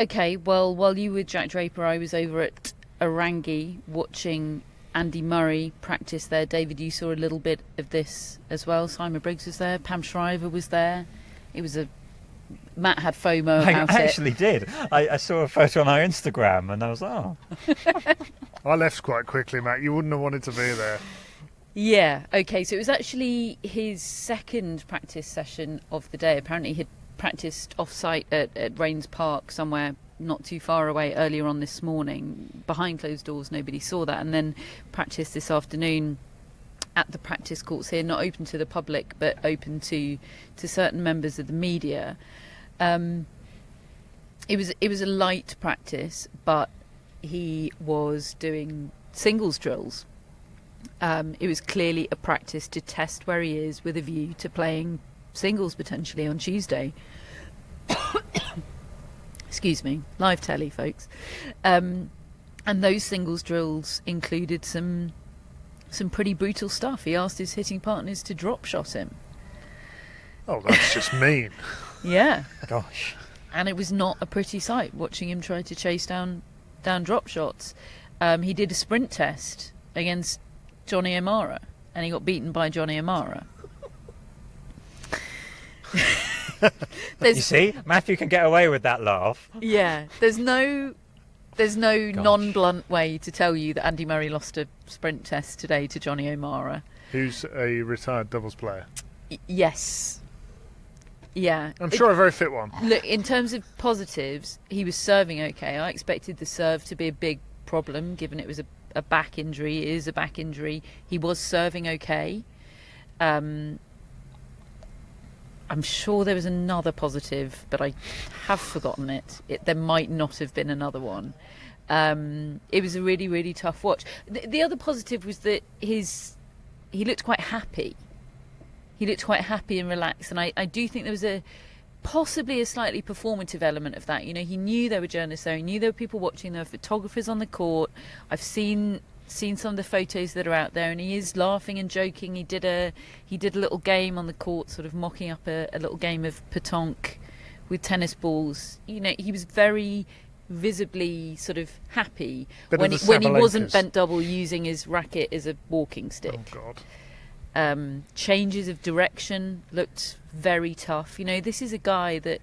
Okay, well, while you were Jack Draper, I was over at Orangi watching Andy Murray practice there. David, you saw a little bit of this as well. Simon Briggs was there. Pam Shriver was there. It was a... Matt had FOMO I about actually did. I saw a photo on our Instagram and I was like, oh. I left quite quickly, Matt. You wouldn't have wanted to be there. Yeah, okay, so it was actually his second practice session of the day. Apparently he'd practiced off-site at Rains Park somewhere not too far away earlier on this morning. Behind closed doors, nobody saw that, and then practiced this afternoon at the practice courts here, not open to the public, but open to certain members of the media. It was a light practice, but he was doing singles drills. It was clearly a practice to test where he is with a view to playing singles potentially on Tuesday. Excuse me, live telly, folks. And those singles drills included some pretty brutal stuff. He asked his hitting partners to drop shot him. Oh, that's just mean. Yeah. Gosh. And it was not a pretty sight watching him try to chase down drop shots. He did a sprint test against Johnny O'Mara, and he got beaten by Johnny O'Mara. You see, Matthew can get away with that laugh. Yeah, there's no non-blunt way to tell you that Andy Murray lost a sprint test today to Johnny O'Mara. Who's a retired doubles player. Yes. Yeah. I'm sure a very fit one. Look, in terms of positives, he was serving okay. I expected the serve to be a big problem, given it was a back injury. It is a back injury. He was serving okay. I'm sure there was another positive, but I have forgotten it. There might not have been another one. It was a really, really tough watch. The other positive was that he looked quite happy. He looked quite happy and relaxed, and I do think there was possibly a slightly performative element of that. You know, he knew there were journalists there. He knew there were people watching. There were photographers on the court. I've seen some of the photos that are out there, and he is laughing and joking. He did a little game on the court, sort of mocking up a little game of pétanque with tennis balls. You know, he was very visibly sort of happy when he wasn't bent double, using his racket as a walking stick. Oh God. Changes of direction looked very tough. You know, this is a guy that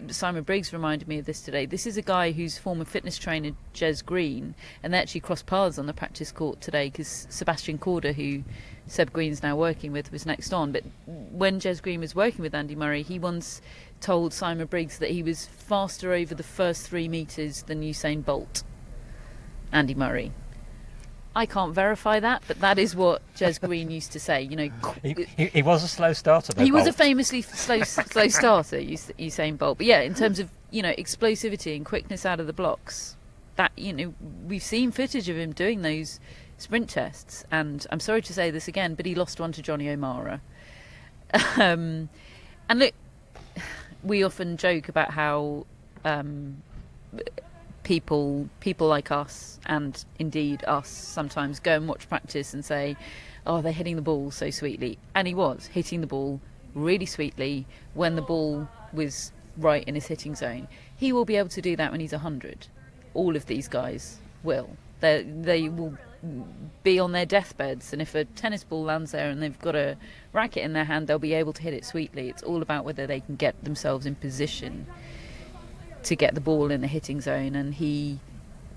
Simon Briggs reminded me of this today. This is a guy whose former fitness trainer, Jez Green, and they actually crossed paths on the practice court today because Sebastian Korda, who Seb Green's now working with, was next on. But when Jez Green was working with Andy Murray, he once told Simon Briggs that he was faster over the first 3 meters than Usain Bolt, Andy Murray. I can't verify that, but that is what Jez Green used to say. You know, he was a slow starter, though, he was Bolt. a famously slow starter, Usain Bolt. But yeah, in terms of, you know, explosivity and quickness out of the blocks, that, you know, we've seen footage of him doing those sprint tests, and I'm sorry to say this again, but he lost one to Johnny O'Mara. And look, we often joke about how people like us, and indeed us, sometimes go and watch practice and say, oh, they're hitting the ball so sweetly. And he was hitting the ball really sweetly when the ball was right in his hitting zone. He will be able to do that when he's 100. All of these guys will. They will be on their deathbeds, and if a tennis ball lands there and they've got a racket in their hand, they'll be able to hit it sweetly. It's all about whether they can get themselves in position to get the ball in the hitting zone, and he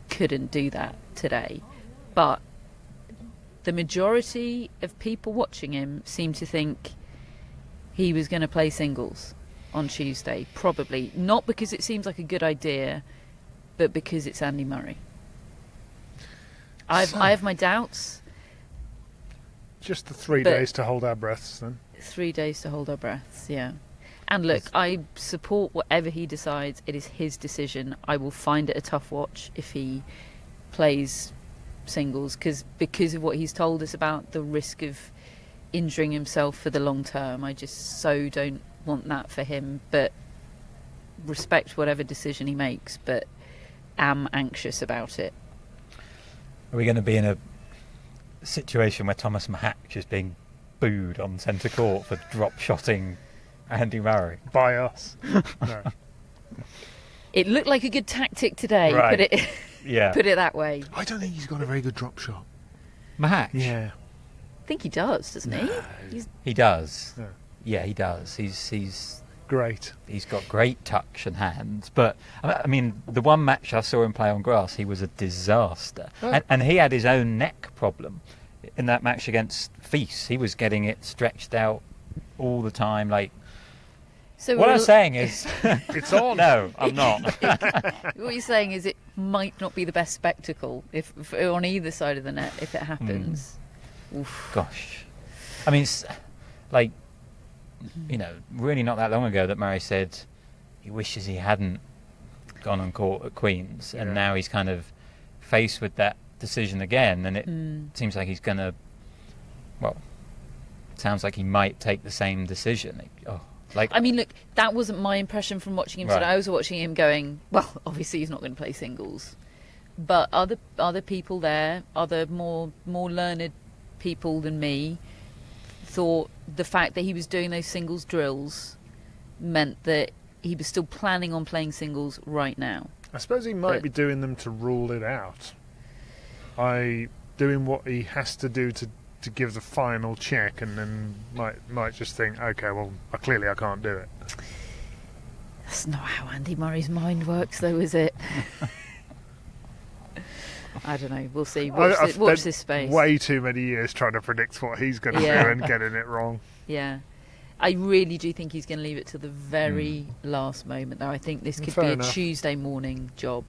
couldn't do that today. But the majority of people watching him seemed to think he was going to play singles on Tuesday, probably not because it seems like a good idea, but because it's Andy Murray. I have my doubts. Just the 3 days to hold our breaths, then. 3 days to hold our breaths, yeah. And look, I support whatever he decides. It is his decision. I will find it a tough watch if he plays singles, because of what he's told us about the risk of injuring himself for the long term. I just so don't want that for him, but respect whatever decision he makes, but am anxious about it. Are we going to be in a situation where Tomas Macahc is being booed on centre court for drop shotting Andy Murray? By us. No. It looked like a good tactic today. Right. Put it Yeah. put it that way. I don't think he's got a very good drop shot. Macahc. Yeah. I think he does, doesn't he? He's, He does. Yeah. Yeah, he does. He's Great. got great touch and hands. But I mean, the one match I saw him play on grass, he was a disaster. Oh. And he had his own neck problem in that match against Feast. He was getting it stretched out all the time. Like, so what I'm saying is, It's on. no, I'm not. what you're saying is it might not be the best spectacle if on either side of the net if it happens. Oof. Gosh, I mean, like, you know, really not that long ago that Murray said he wishes he hadn't gone on court at Queen's, and Yeah. now he's kind of faced with that decision again, and it seems like he's going to, well, it sounds like he might take the same decision. I mean, look, that wasn't my impression from watching him today. Right. I was watching him going, well, obviously he's not going to play singles, but other people there, other more learned people than me, thought the fact that he was doing those singles drills meant that he was still planning on playing singles right now. I suppose he might But- be doing them to rule it out. Doing what he has to do to give the final check, and then might just think, okay, well, clearly I can't do it. That's not how Andy Murray's mind works, though, is it? I don't know. We'll see. I've Watch spent this space. way too many years trying to predict what he's going to Yeah. do and getting it wrong. Yeah. I really do think he's going to leave it to the very last moment, though. I think this could Fair be enough. a Tuesday morning job.